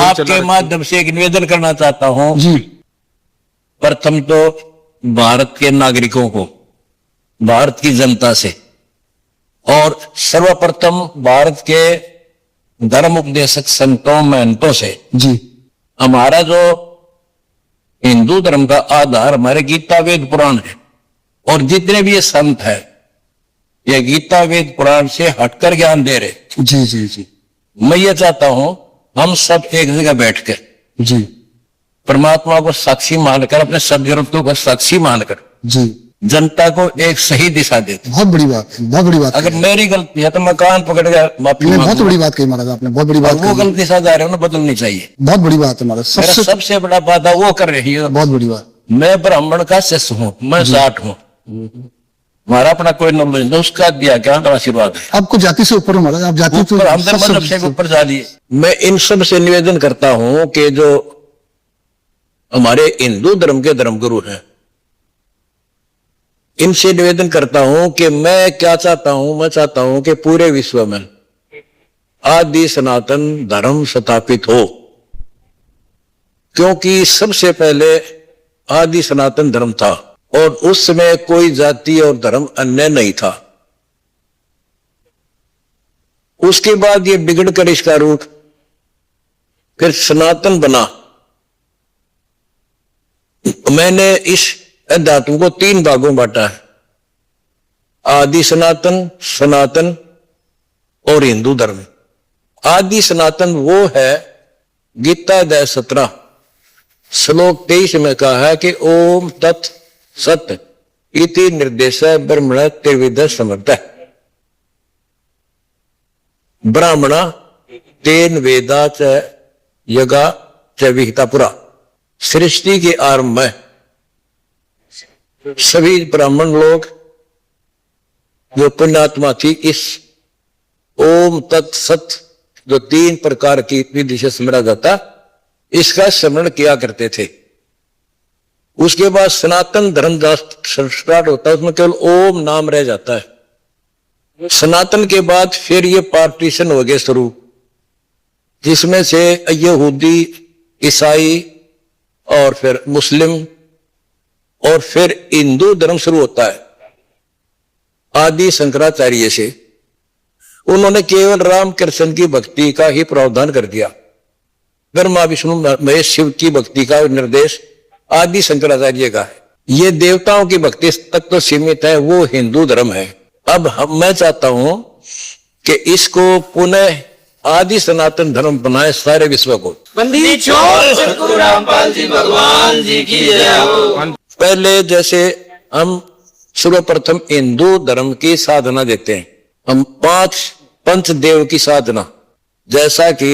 आपके माध्यम से एक निवेदन करना चाहता हूं जी। प्रथम तो भारत के नागरिकों को, भारत की जनता से, और सर्वप्रथम भारत के धर्म उपदेशक संतों महंतों से। जी। हमारा जो हिंदू धर्म का आधार हमारे गीता वेद पुराण है, और जितने भी ये संत है ये गीता वेद पुराण से हटकर ज्ञान दे रहे। जी जी जी। मैं ये चाहता हूं हम सब एक जगह बैठकर जी परमात्मा को साक्षी मानकर, अपने सदग्रंथों को साक्षी मानकर जी। जनता को एक सही दिशा देते। बहुत बड़ी बात है, बहुत बड़ी बात अगर है। मेरी गलती है तो मैं कान पकड़ गया माफी नहीं, बहुत मांगूंगा। बड़ी बात कही महाराज आपने, बहुत बड़ी और बात वो कही। गलती दिशा जा रहे हो ना, बदलनी चाहिए। बहुत बड़ी बात है महाराज, मेरा सबसे सबसे बड़ा वादा वो कर रही है। बहुत बड़ी बात। मैं ब्राह्मण का शिष्य हूं, मैं जाट हूं, हमारा अपना कोई नॉलेज नहीं, उसका दिया क्या आशीर्वाद है। आपको जाति से ऊपर हो महाराज, आप जाति तो ऊपर हमने मजहब से ऊपर जा दिए। मैं इन सब से निवेदन करता हूं कि जो हमारे हिंदू धर्म के धर्मगुरु हैं, इनसे निवेदन करता हूं कि मैं क्या चाहता हूं, मैं चाहता हूं कि पूरे विश्व में आदि सनातन धर्म स्थापित हो, क्योंकि सबसे पहले आदि सनातन धर्म था और उस समय कोई जाति और धर्म अन्य नहीं था। उसके बाद ये बिगड़कर इसका रूप फिर सनातन बना। मैंने इस अध्यात्म को 3 भागों में बांटा है, आदि सनातन, सनातन और हिंदू धर्म। आदि सनातन वो है, गीता अध्याय 17 श्लोक 23 में कहा है कि ओम तत् सत इति निर्देश ब्रह्मण त्रिविध समर्थ। ब्राह्मणा तेन वेदा च यगा च विहिता पुरा। सृष्टि के आरंभ में सभी ब्राह्मण लोग जो पुण्यात्मा थी, इस ओम तत् सत जो 3 प्रकार की विधि से स्मरा जाता, इसका स्मरण किया करते थे। उसके बाद सनातन धर्म स्टार्ट होता है, उसमें केवल ओम नाम रह जाता है। सनातन के बाद फिर ये पार्टीशन हो गए शुरू, जिसमें से यहूदी, ईसाई और फिर मुस्लिम और फिर हिंदू धर्म शुरू होता है। आदि शंकराचार्य से उन्होंने केवल राम कृष्ण की भक्ति का ही प्रावधान कर दिया। ब्रह्मा विष्णु महेश शिव की भक्ति का निर्देश आदि शंकराचार्य का है। ये देवताओं की भक्ति तक तो सीमित है, वो हिंदू धर्म है। अब मैं चाहता हूं कि इसको पुनः आदि सनातन धर्म बनाए सारे विश्व को। बंदी छोड़ सतगुरु रामपाल जी भगवान जी की जय हो। पहले जैसे हम सर्वप्रथम हिंदू धर्म की साधना देते हैं, हम 5 पंचदेव की साधना, जैसा कि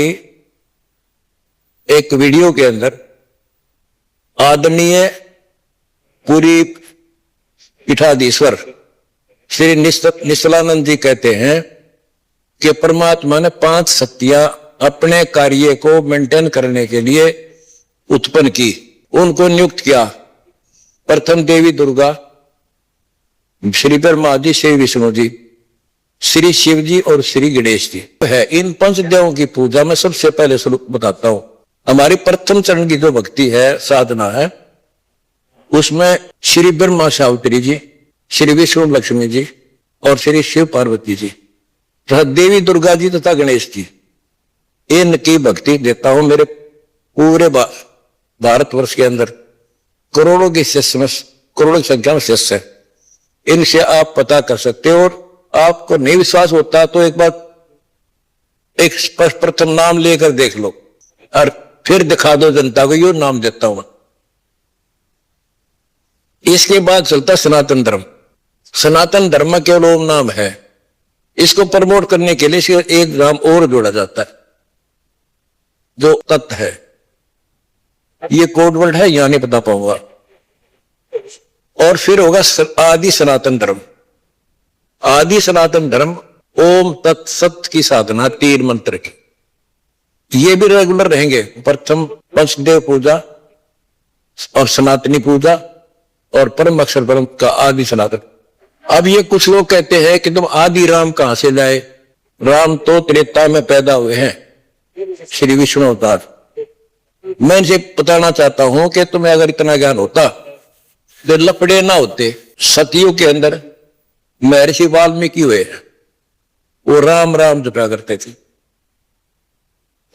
एक वीडियो के अंदर आदरणीय पूरी पीठाधीश्वर श्री निश्चलानंद जी कहते हैं कि परमात्मा ने 5 शक्तियां अपने कार्य को मेंटेन करने के लिए उत्पन्न की, उनको नियुक्त किया। प्रथम देवी दुर्गा, श्री ब्रह्मा जी, श्री विष्णु जी, श्री शिव जी और श्री गणेश जी है। इन पंचदेवों की पूजा में सबसे पहले शुरू बताता हूं। हमारी प्रथम चरण की जो भक्ति है, साधना है, उसमें श्री ब्रह्मा सावित्री जी, श्री विष्णु लक्ष्मी जी और श्री शिव पार्वती जी तथा देवी दुर्गा जी तथा गणेश जी, इनकी भक्ति देता हूं। मेरे पूरे भारतवर्ष के अंदर करोड़ों की शिष्य में, करोड़ों की संख्या में शिष्य है, इनसे आप पता कर सकते हो। और आपको नहीं विश्वास होता तो एक बार एक प्रथम नाम लेकर देख लो और फिर दिखा दो जनता को, यो नाम देता हूं। इसके बाद चलता सनातन धर्म। सनातन धर्म में केवल ओम नाम है, इसको प्रमोट करने के लिए एक नाम और जोड़ा जाता है जो तत्व है। ये कोड वर्ड है, यहां नहीं बता पाऊंगा। और फिर होगा आदि सनातन धर्म। आदि सनातन धर्म ओम तत् सत की साधना 3 मंत्र की, ये भी रेगुलर रहेंगे। प्रथम पंचदेव पूजा और सनातनी पूजा और परम अक्षर ब्रह्म का आदि सनातन। अब ये कुछ लोग कहते हैं कि तुम आदि राम कहां से लाए, राम तो त्रेता में पैदा हुए हैं, श्री विष्णु अवतार। मैं इनसे बताना चाहता हूं कि तुम्हें अगर इतना ज्ञान होता तो लपड़े ना होते। सतयुग के अंदर महर्षि वाल्मीकि हुए, वो राम राम जपा करते थे,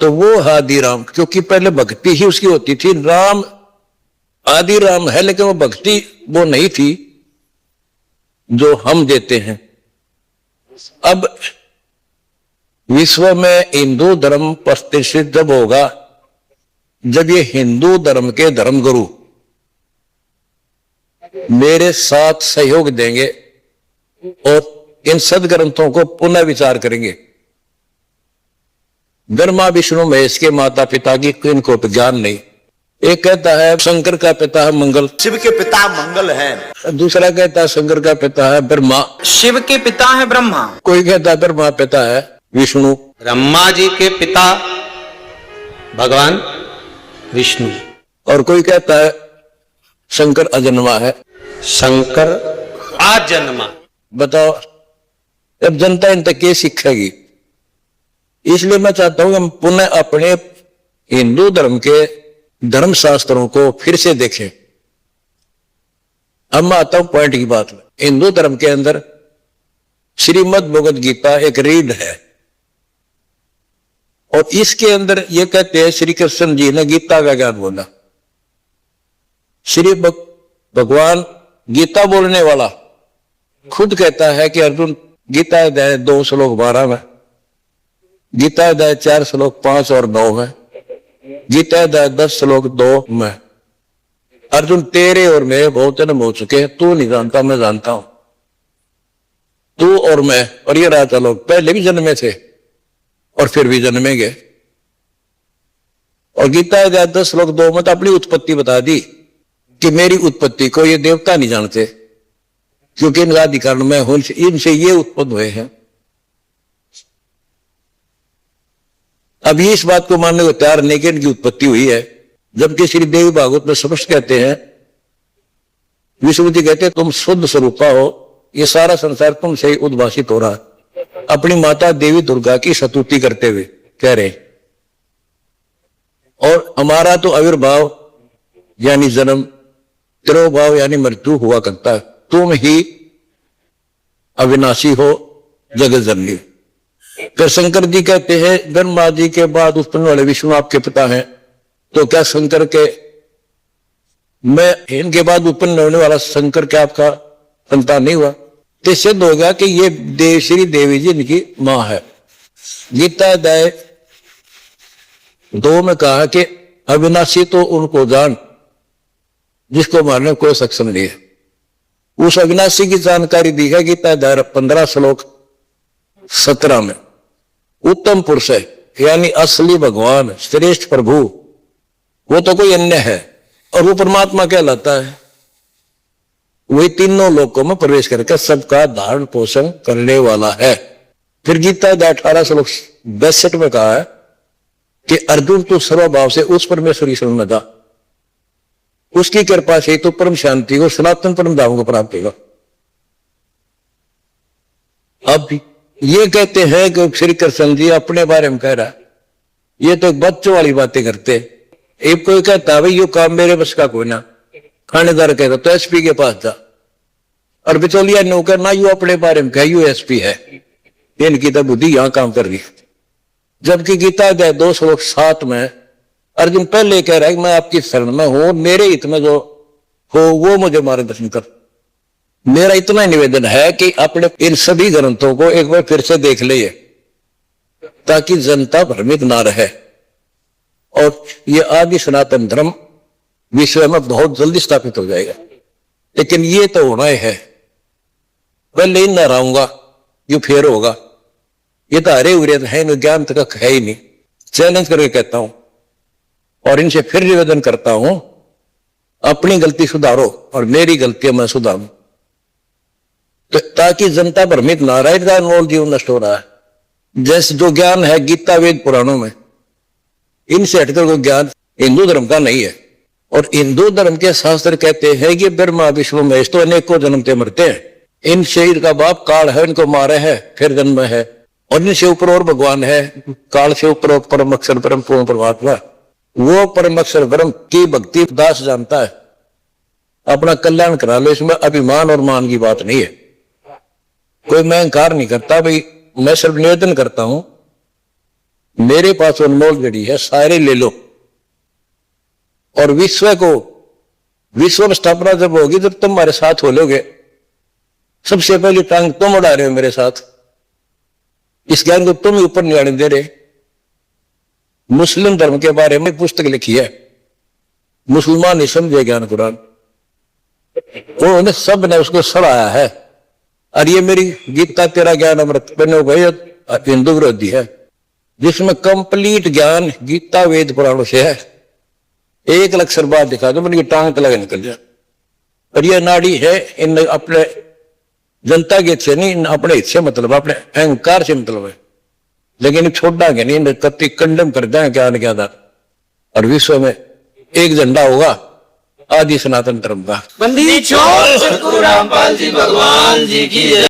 तो वो आदि राम, क्योंकि पहले भक्ति ही उसकी होती थी। राम आदि राम है, लेकिन वो भक्ति वो नहीं थी जो हम देते हैं। अब विश्व में हिंदू धर्म प्रतिष्ठित जब होगा, जब ये हिंदू धर्म के धर्मगुरु मेरे साथ सहयोग देंगे और इन सदग्रंथों को पुनः विचार करेंगे। ब्रह्मा विष्णु महेश के माता पिता की इनको तो ज्ञान नहीं। एक कहता है शंकर का पिता है मंगल, शिव के पिता मंगल है। दूसरा कहता है शंकर का पिता है ब्रह्मा, शिव के पिता है ब्रह्मा। कोई कहता है ब्रह्मा पिता है विष्णु, ब्रह्मा जी के पिता भगवान विष्णु, और कोई कहता है शंकर अजन्मा है। शंकर आजन्मा। बताओ अब जनता इन तक ये सीखेगी। इसलिए मैं चाहता हूं कि हम पुनः अपने हिंदू धर्म के धर्म शास्त्रों को फिर से देखें। अब मैं आता हूं पॉइंट की बात में। हिंदू धर्म के अंदर श्रीमद् भगवद गीता एक रीड है, और इसके अंदर ये कहते हैं श्री कृष्ण जी ने गीता का ज्ञान बोला। श्री भगवान गीता बोलने वाला खुद कहता है कि अर्जुन गीता अध्याय 2 श्लोक 12 में, गीता अध्याय 4 श्लोक 5 और 9 में, गीता अध्याय 10 श्लोक 2 में, अर्जुन तेरे और मेरे बहुत जन्म हो चुके हैं, तू नहीं जानता मैं जानता हूं। तू और मैं और ये राजा लोग पहले भी जन्मे थे और फिर भी जन्मेंगे। और गीता अध्याय 10 श्लोक 2 में तो अपनी उत्पत्ति बता दी कि मेरी उत्पत्ति को ये देवता नहीं जानते, क्योंकि इनका अधिकार मैं हूं, इनसे ये उत्पन्न हुए हैं। अभी इस बात को मानने को तैयार नहीं कि इनकी उत्पत्ति हुई है, जबकि श्री देवी भागवत में स्पष्ट कहते हैं, विष्णु जी कहते हैं तुम शुद्ध स्वरूपा हो, ये सारा संसार तुमसे ही उद्भाषित हो रहा है। अपनी माता देवी दुर्गा की स्तुति करते हुए कह रहे, और हमारा तो आविर्भाव यानी जन्म, तिरोभाव यानी मृत्यु हुआ करता है, तुम ही अविनाशी हो जगत जननी। फिर शंकर जी कहते हैं ब्रह्मा जी के बाद उत्पन्न वाले विष्णु आपके पिता हैं, तो क्या शंकर के मैं इनके बाद उत्पन्न होने वाला शंकर क्या आपका संतान नहीं हुआ? तो सिद्ध होगा कि ये श्री देवी जी इनकी मां है। गीता अध्याय 2 में कहा कि अविनाशी तो उनको जान जिसको मारने कोई सक्षम नहीं है। उस अविनाशी की जानकारी दी है गीता अध्याय 15 श्लोक 17 में। उत्तम पुरुष है यानी असली भगवान श्रेष्ठ प्रभु, वो तो कोई अन्य है और वो परमात्मा कहलाता है। वही तीनों लोकों में प्रवेश करके सबका धारण पोषण करने वाला है। फिर गीता अध्याय 18 श्लोक 62 में कहा है कि अर्जुन तू सर्वभाव से उस परमेश्वर की शरण में जा, उसकी कृपा से तो परम शांति को सनातन परम धाम को प्राप्त होगा। अब ये कहते हैं कि श्री कृष्ण जी अपने बारे में कह रहा है, ये तो एक बच्चों वाली बातें करते। एक कोई कहता है भाई ये काम मेरे बस का कोई ना, थानेदार कहता तो एसपी के पास जा, और बिचौलिया नौकर ना यू अपने बारे में कह यू एसपी है, इनकी तो बुद्धि यहां काम कर रही। जबकि गीता अध्याय 2 श्लोक 7 में अर्जुन पहले कह रहा है कि मैं आपकी शरण में हूं, मेरे हित में जो हो वो मुझे मार्गदर्शन कर। मेरा इतना निवेदन है कि अपने इन सभी ग्रंथों को एक बार फिर से देख ले, ताकि जनता भ्रमित ना रहे। और ये आदि सनातन धर्म विश्व में बहुत जल्दी स्थापित हो जाएगा। लेकिन ये तो होना है, पहले इन ना रहूंगा जो फिर होगा। ये तो हरे हुए है, इन ज्ञान तक है ही नहीं। चैलेंज करके कहता हूं और इनसे फिर निवेदन करता हूं, अपनी गलती सुधारो और मेरी गलतियां मैं सुधारूं, तो ताकि जनता भ्रमित ना रहे। अनमोल जीवन नष्ट हो रहा है। जैसे जो ज्ञान है गीता वेद पुराणों में, इनसे हटकर कोई ज्ञान हिंदू धर्म का नहीं है। और हिंदू धर्म के शास्त्र कहते हैं कि ब्रह्मा विष्णु महेश तो अनेकों जन्मते मरते हैं, इन शरीर का बाप काल है, इनको मारे है फिर जन्म है, और इनसे ऊपर और भगवान है, काल से ऊपर परम अक्षर परम पूर्ण परमात्मा, वो परम अक्षर ब्रह्म की भक्ति दास जानता है। अपना कल्याण करा लो, इसमें अभिमान और मान की बात नहीं है। कोई मैं इंकार नहीं करता भाई, मैं सिर्फ निवेदन करता हूं मेरे पास अनमोल घड़ी है, सारे ले लो। और विश्व स्थापना जब होगी जब तुम हमारे साथ हो लोगे, सबसे पहली टांग तुम उड़ा रहे हो मेरे साथ, इस ज्ञान को तुम ही ऊपर नहीं आने दे रहे। मुस्लिम धर्म के बारे में पुस्तक लिखी है, मुसलमान नहीं समझे ज्ञान कुरान, उन्होंने सब ने उसको सराहा है। और ये मेरी गीता तेरा ज्ञान अमृत बनो गए हिंदू विरोधी है, जिसमें कंप्लीट ज्ञान गीता वेद पुराणों से है। एक अक्षर बात दिखा दो मेरी टांग तक निकल जाए। और ये नाड़ी है, इन अपने जनता के हित से नहीं, इन अपने हित से मतलब, अपने अहंकार से मतलब है। लेकिन छोड़ा के नहीं, कति कंडम कर दें ज्ञान के आधार। और विश्व में एक झंडा होगा आदि सनातन धर्म का। बंदी छोड़ सतगुरु रामपाल जी भगवान जी की जय।